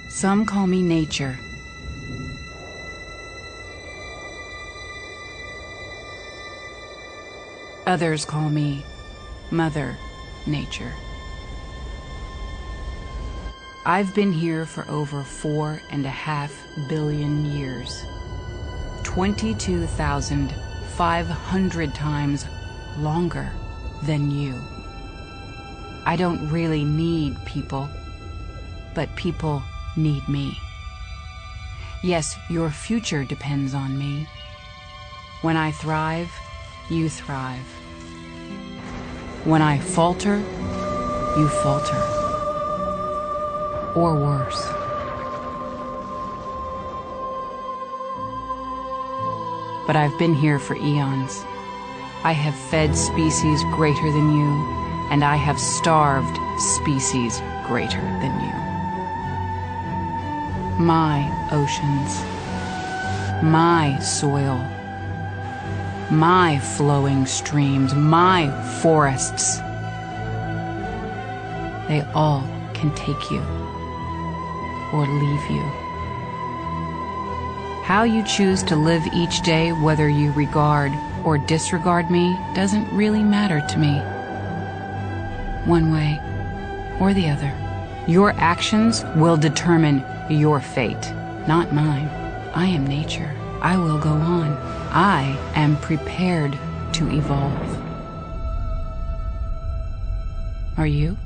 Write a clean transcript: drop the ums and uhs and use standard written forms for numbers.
Some call me nature. Others call me Mother Nature. I've been here for over 4.5 billion years. 22,500 times longer than you. I don't really need people, but people need me. Yes, your future depends on me. When I thrive, you thrive. When I falter, you falter. Or worse. But I've been here for eons. I have fed species greater than you, and I have starved species greater than you. My oceans, my soil, my flowing streams, my forests, they all can take you or leave you. How you choose to live each day, whether you regard or disregard me, doesn't really matter to me. One way or the other. Your actions will determine your fate, not mine. I am nature. I will go on. I am prepared to evolve. Are you?